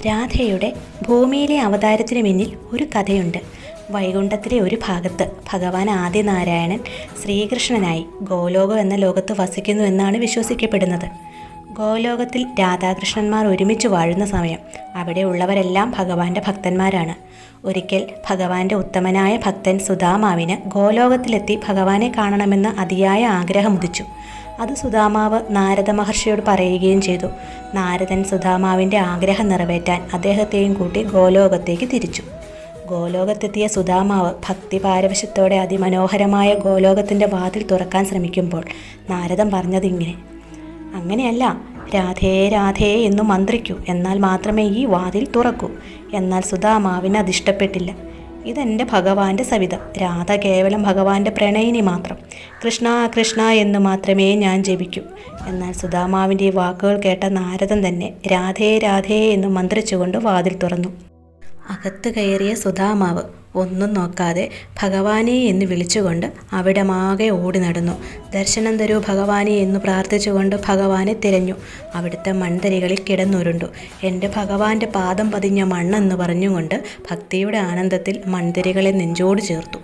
രാധയുടെ ഭൂമിയിലെ അവതാരത്തിന് പിന്നിൽ ഒരു കഥയുണ്ട്. വൈകുണ്ഠത്തിലെ ഒരു ഭാഗത്ത് ഭഗവാൻ ആദിനാരായണൻ ശ്രീകൃഷ്ണനായി ഗോലോകം എന്ന ലോകത്ത് വസിക്കുന്നു എന്നാണ് വിശ്വസിക്കപ്പെടുന്നത്. ഗോലോകത്തിൽ രാധാകൃഷ്ണന്മാർ ഒരുമിച്ച് വാഴുന്ന സമയം അവിടെ ഉള്ളവരെല്ലാം ഭഗവാന്റെ ഭക്തന്മാരാണ്. ഒരിക്കൽ ഭഗവാന്റെ ഉത്തമനായ ഭക്തൻ സുദാമാവിന് ഗോലോകത്തിലെത്തി ഭഗവാനെ കാണണമെന്ന് അതിയായ ആഗ്രഹമുദിച്ചു. അത് സുദാമാവ് നാരദ മഹർഷിയോട് പറയുകയും ചെയ്തു. നാരദൻ സുദാമാവിൻ്റെ ആഗ്രഹം നിറവേറ്റാൻ അദ്ദേഹത്തെയും കൂട്ടി ഗോലോകത്തേക്ക് തിരിച്ചു. ഗോലോകത്തെത്തിയ സുദാമാവ് ഭക്തി പാരവശ്യത്തോടെ അതിമനോഹരമായ ഗോലോകത്തിൻ്റെ വാതിൽ തുറക്കാൻ ശ്രമിക്കുമ്പോൾ നാരദൻ പറഞ്ഞതിങ്ങനെ: അങ്ങനെയല്ല, രാധേ രാധേ എന്നു മന്ത്രിക്കൂ, എന്നാൽ മാത്രമേ ഈ വാതിൽ തുറക്കൂ. എന്നാൽ സുദാമാവിന് അതിഷ്ടപ്പെട്ടില്ല. ഇതെൻ്റെ ഭഗവാന്റെ സവിധം, രാധ കേവലം ഭഗവാന്റെ പ്രണയിനി മാത്രം, കൃഷ്ണ കൃഷ്ണ എന്ന് മാത്രമേ ഞാൻ ജപിക്കൂ. എന്നാൽ സുദാമാവിൻ്റെ ഈ വാക്കുകൾ കേട്ട നാരദൻ തന്നെ രാധേ രാധേ എന്ന് മന്ത്രിച്ചുകൊണ്ട് വാതിൽ തുറന്നു. അകത്ത് കയറിയ സുദാമാവ് ഒന്നും നോക്കാതെ ഭഗവാനെ എന്ന് വിളിച്ചുകൊണ്ട് അവിടമാകെ ഓടി നടന്നു. ദർശനം തരൂ ഭഗവാനെ എന്ന് പ്രാർത്ഥിച്ചുകൊണ്ട് ഭഗവാനെ തിരഞ്ഞു. അവിടുത്തെ മൺതരികളിൽ കിടന്നുരുണ്ടു. എൻ്റെ ഭഗവാന്റെ പാദം പതിഞ്ഞ മണ്ണെന്ന് പറഞ്ഞുകൊണ്ട് ഭക്തിയുടെ ആനന്ദത്തിൽ മൺതരികളെ നെഞ്ചോട് ചേർത്തു.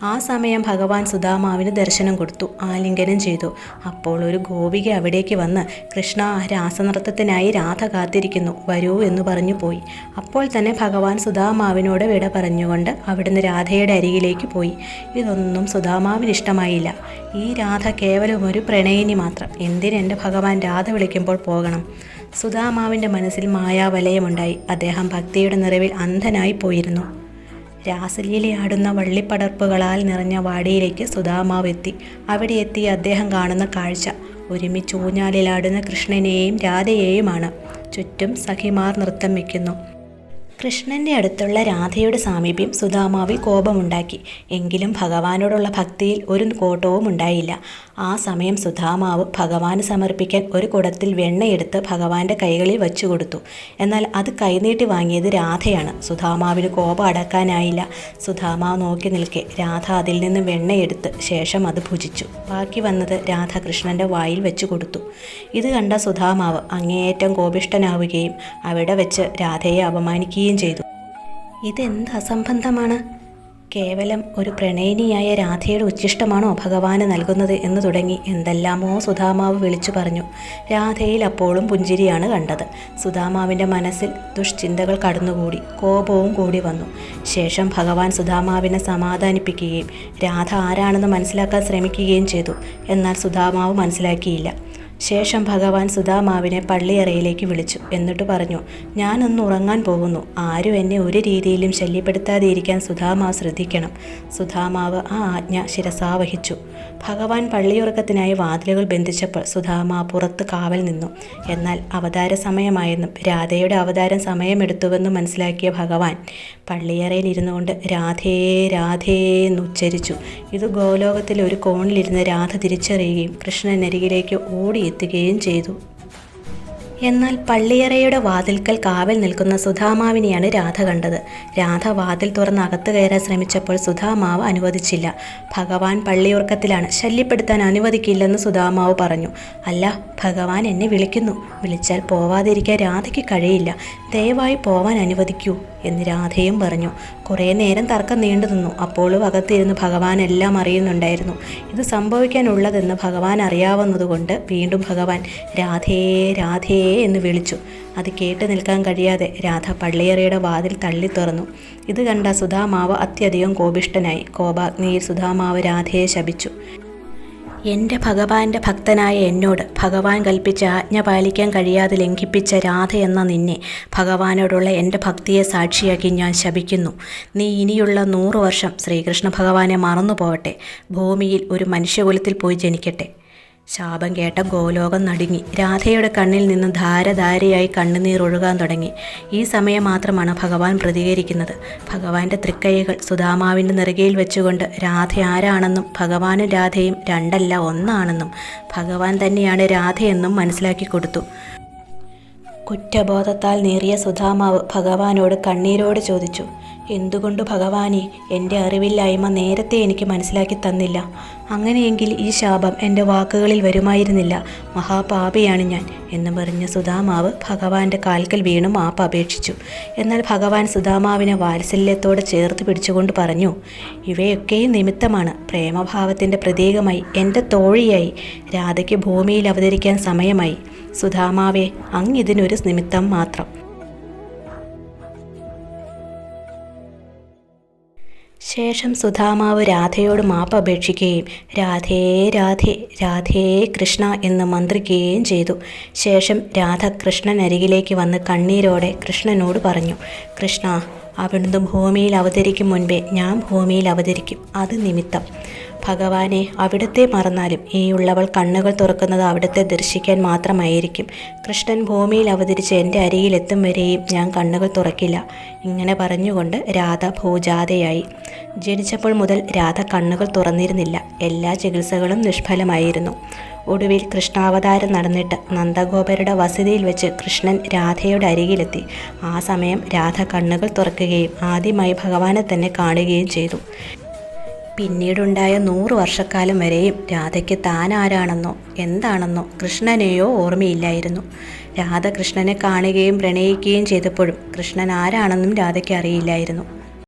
ആ സമയം ഭഗവാൻ സുദാമാവിന് ദർശനം കൊടുത്തു, ആലിംഗനം ചെയ്തു. അപ്പോൾ ഒരു ഗോപിക അവിടേക്ക് വന്ന്, കൃഷ്ണ, രാസനൃത്തത്തിനായി രാധ കാത്തിരിക്കുന്നു, വരൂ എന്ന് പറഞ്ഞു പോയി. അപ്പോൾ തന്നെ ഭഗവാൻ സുദാമാവിനോട് വിട പറഞ്ഞുകൊണ്ട് അവിടുന്ന് രാധയുടെ അരികിലേക്ക് പോയി. ഇതൊന്നും സുദാമാവിന് ഇഷ്ടമായില്ല. ഈ രാധ കേവലം ഒരു പ്രണയിനി മാത്രം, എന്തിനെൻ്റെ ഭഗവാൻ രാധ വിളിക്കുമ്പോൾ പോകണം? സുദാമാവിൻ്റെ മനസ്സിൽ മായാവലയമുണ്ടായി. അദ്ദേഹം ഭക്തിയുടെ നിറവിൽ അന്ധനായി പോയിരുന്നു. രാസലീലയാടുന്ന വള്ളിപ്പടർപ്പുകളാൽ നിറഞ്ഞ വാടിയിലേക്ക് സുദാമാവ് എത്തി. അവിടെ എത്തി അദ്ദേഹം കാണുന്ന കാഴ്ച ഒരുമിച്ച് ഊഞ്ഞാലിലാടുന്ന കൃഷ്ണനെയും രാധയെയുമാണ്. ചുറ്റും സഖിമാർ നൃത്തം വയ്ക്കുന്നു. കൃഷ്ണൻ്റെ അടുത്തുള്ള രാധയുടെ സാമീപ്യം സുദാമാവിൽ കോപമുണ്ടാക്കി. എങ്കിലും ഭഗവാനോടുള്ള ഭക്തിയിൽ ഒരു കോട്ടവും ഉണ്ടായില്ല. ആ സമയം സുദാമാവ് ഭഗവാന് സമർപ്പിക്കാൻ ഒരു കുടത്തിൽ വെണ്ണയെടുത്ത് ഭഗവാന്റെ കൈകളിൽ വച്ചു കൊടുത്തു. എന്നാൽ അത് കൈനീട്ടി വാങ്ങിയത് രാധയാണ്. സുദാമാവിന് കോപം അടക്കാനായില്ല. സുദാമാവ് നോക്കി നിൽക്കെ രാധ അതിൽ നിന്ന് വെണ്ണയെടുത്ത് ശേഷം അത് ഭുജിച്ചു. ബാക്കി വന്നത് രാധ കൃഷ്ണൻ്റെ വായിൽ വെച്ചു കൊടുത്തു. ഇത് കണ്ട സുദാമാവ് അങ്ങേയറ്റം കോപിഷ്ഠനാവുകയും അവിടെ വെച്ച് രാധയെ അപമാനിക്കുകയും ചെയ്തു. ഇതെന്ത് അസംബന്ധമാണ്? കേവലം ഒരു പ്രണയിനിയായ രാധയുടെ ഉച്ഛിഷ്ടമാണോ ഭഗവാന് നൽകുന്നത് എന്ന് തുടങ്ങി എന്തെല്ലാമോ സുദാമാവ് വിളിച്ചു പറഞ്ഞു. രാധയിൽ അപ്പോഴും പുഞ്ചിരിയാണ് കണ്ടത്. സുദാമാവിൻ്റെ മനസ്സിൽ ദുഷ്ചിന്തകൾ കടന്നുകൂടി, കോപവും കൂടി വന്നു. ശേഷം ഭഗവാൻ സുദാമാവിനെ സമാധാനിപ്പിക്കുകയും രാധ ആരാണെന്ന് മനസ്സിലാക്കാൻ ശ്രമിക്കുകയും ചെയ്തു. എന്നാൽ സുദാമാവ് മനസ്സിലാക്കിയില്ല. ശേഷം ഭഗവാൻ സുദാമാവിനെ പള്ളിയറയിലേക്ക് വിളിച്ചു. എന്നിട്ട് പറഞ്ഞു, ഞാനൊന്ന് ഉറങ്ങാൻ പോകുന്നു. ആരും എന്നെ ഒരു രീതിയിലും ശല്യപ്പെടുത്താതിരിക്കാൻ സുദാമാവ് ശ്രദ്ധിക്കണം. സുദാമാവ് ആ ആജ്ഞ ശിരസാവഹിച്ചു. ഭഗവാൻ പള്ളിയുറക്കത്തിനായി വാതിലുകൾ ബന്ധിച്ചപ്പോൾ സുദാമാവ് പുറത്ത് കാവൽ നിന്നു. എന്നാൽ അവതാര സമയമായെന്നും രാധയുടെ അവതാരം സമയമെടുത്തുവെന്നും മനസ്സിലാക്കിയ ഭഗവാൻ പള്ളിയറയിൽ ഇരുന്നു കൊണ്ട് രാധേ രാധേ എന്ന് ഉച്ചരിച്ചു. ഇത് ഗോലോകത്തിലെ ഒരു കോണിലിരുന്ന് രാധ തിരിച്ചറിയുകയും കൃഷ്ണനരികിലേക്ക് ഓടിയെത്തുകയും ചെയ്തു. എന്നാൽ പള്ളിയറയുടെ വാതിൽക്കൽ കാവൽ നിൽക്കുന്ന സുദാമാവിനെയാണ് രാധ കണ്ടത്. രാധ വാതിൽ തുറന്ന് അകത്ത് കയറാൻ ശ്രമിച്ചപ്പോൾ സുദാമാവ് അനുവദിച്ചില്ല. ഭഗവാൻ പള്ളിയുറക്കത്തിലാണ്, ശല്യപ്പെടുത്താൻ അനുവദിക്കില്ലെന്ന് സുദാമാവ് പറഞ്ഞു. അല്ല, ഭഗവാൻ എന്നെ വിളിക്കുന്നു, വിളിച്ചാൽ പോവാതിരിക്കാൻ രാധയ്ക്ക് കഴിയില്ല, ദയവായി പോവാൻ അനുവദിക്കൂ എന്ന് രാധയും പറഞ്ഞു. കുറേ നേരം തർക്കം നീണ്ടു നിന്നു. അപ്പോഴും അകത്തിരുന്ന് ഭഗവാൻ എല്ലാം അറിയുന്നുണ്ടായിരുന്നു. ഇത് സംഭവിക്കാനുള്ളതെന്ന് ഭഗവാൻ അറിയാവുന്നതുകൊണ്ട് വീണ്ടും ഭഗവാൻ രാധേ രാധേ എന്ന് വിളിച്ചു. അത് കേട്ട് നിൽക്കാൻ കഴിയാതെ രാധ പള്ളിയറയുടെ വാതിൽ തള്ളി തുറന്നു. ഇത് കണ്ട സുദാമാവ് അത്യധികം കോപിഷ്ഠനായി. കോപാഗ്നിയിൽ സുദാമാവ് രാധയെ ശപിച്ചു. എൻ്റെ ഭഗവാന്റെ ഭക്തനായ എന്നോട് ഭഗവാൻ കൽപ്പിച്ച ആജ്ഞ പാലിക്കാൻ കഴിയാതെ ലംഘിപ്പിച്ച രാധ എന്ന നിന്നെ ഭഗവാനോടുള്ള എൻ്റെ ഭക്തിയെ സാക്ഷിയാക്കി ഞാൻ ശപിക്കുന്നു. നീ ഇനിയുള്ള 100 വർഷം ശ്രീകൃഷ്ണ ഭഗവാനെ മറന്നു പോവട്ടെ, ഭൂമിയിൽ ഒരു മനുഷ്യകുലത്തിൽ പോയി ജനിക്കട്ടെ. ശാപം കേട്ട ഗോലോകം നടുങ്ങി. രാധയുടെ കണ്ണിൽ നിന്ന് ധാരധാരയായി കണ്ണുനീർ ഒഴുകാൻ തുടങ്ങി. ഈ സമയം മാത്രമാണ് ഭഗവാൻ പ്രതികരിക്കുന്നത്. ഭഗവാന്റെ തൃക്കൈകൾ സുദാമാവിൻ്റെ നെറുകയിൽ വെച്ചുകൊണ്ട് രാധ ആരാണെന്നും ഭഗവാനും രാധയും രണ്ടല്ല ഒന്നാണെന്നും ഭഗവാൻ തന്നെയാണ് രാധയെന്നും മനസ്സിലാക്കി കൊടുത്തു. കുറ്റബോധത്താൽ നേറിയ സുദാമാവ് ഭഗവാനോട് കണ്ണീരോട് ചോദിച്ചു, എന്തുകൊണ്ട് ഭഗവാനെ എൻ്റെ അറിവില്ലായ്മ നേരത്തെ എനിക്ക് മനസ്സിലാക്കി തന്നില്ല? അങ്ങനെയെങ്കിൽ ഈ ശാപം എൻ്റെ വാക്കുകളിൽ വരുമായിരുന്നില്ല. മഹാപാപിയാണ് ഞാൻ എന്ന് പറഞ്ഞ് സുധാമാവ് ഭഗവാന്റെ കാൽക്കൽ വീണു മാപ്പ് അപേക്ഷിച്ചു. എന്നാൽ ഭഗവാൻ സുധാമാവിനെ വാത്സല്യത്തോടെ ചേർത്ത് പിടിച്ചുകൊണ്ട് പറഞ്ഞു, ഇവയൊക്കെയും നിമിത്തമാണ്. പ്രേമഭാവത്തിൻ്റെ പ്രതീകമായി എൻ്റെ തോഴിയായി രാധയ്ക്ക് ഭൂമിയിൽ അവതരിക്കാൻ സമയമായി. സുധാമാവേ, അങ്ങിതിനൊരു നിമിത്തം മാത്രം. ശേഷം സുധാമാവ് രാധയോട് മാപ്പ് അപേക്ഷിക്കുകയും രാധേ രാധേ രാധേ കൃഷ്ണ എന്ന് മന്ത്രിക്കുകയും ചെയ്തു. ശേഷം രാധ കൃഷ്ണനരികിലേക്ക് വന്ന് കണ്ണീരോടെ കൃഷ്ണനോട് പറഞ്ഞു, കൃഷ്ണ, അവിടുന്ന് ഭൂമിയിൽ അവതരിക്കും മുൻപേ ഞാൻ ഭൂമിയിൽ അവതരിക്കും. അത് നിമിത്തം. ഭഗവാനെ, അവിടുത്തെ മറന്നാലും ഈ ഉള്ളവൾ കണ്ണുകൾ തുറക്കുന്നത് അവിടുത്തെ ദർശിക്കാൻ മാത്രമായിരിക്കും. കൃഷ്ണൻ ഭൂമിയിൽ അവതരിച്ച് എൻ്റെ അരികിലെത്തും വരെയും ഞാൻ കണ്ണുകൾ തുറക്കില്ല. ഇങ്ങനെ പറഞ്ഞുകൊണ്ട് രാധ ഭൂജാതയായി. ജനിച്ചപ്പോൾ മുതൽ രാധ കണ്ണുകൾ തുറന്നിരുന്നില്ല. എല്ലാ ചികിത്സകളും നിഷ്ഫലമായിരുന്നു. ഒടുവിൽ കൃഷ്ണാവതാരം നടന്നിട്ട് നന്ദഗോപരുടെ വസതിയിൽ വെച്ച് കൃഷ്ണൻ രാധയുടെ അരികിലെത്തി. ആ സമയം രാധ കണ്ണുകൾ തുറക്കുകയും ആദ്യമായി ഭഗവാനെ തന്നെ കാണുകയും ചെയ്തു. പിന്നീടുണ്ടായ 100 വർഷക്കാലം വരെയും രാധയ്ക്ക് താൻ ആരാണെന്നോ എന്താണെന്നോ കൃഷ്ണനെയോ ഓർമ്മയില്ലായിരുന്നു. രാധ കൃഷ്ണനെ കാണുകയും പ്രണയിക്കുകയും ചെയ്തപ്പോഴും കൃഷ്ണൻ ആരാണെന്നും രാധയ്ക്ക് അറിയില്ലായിരുന്നു.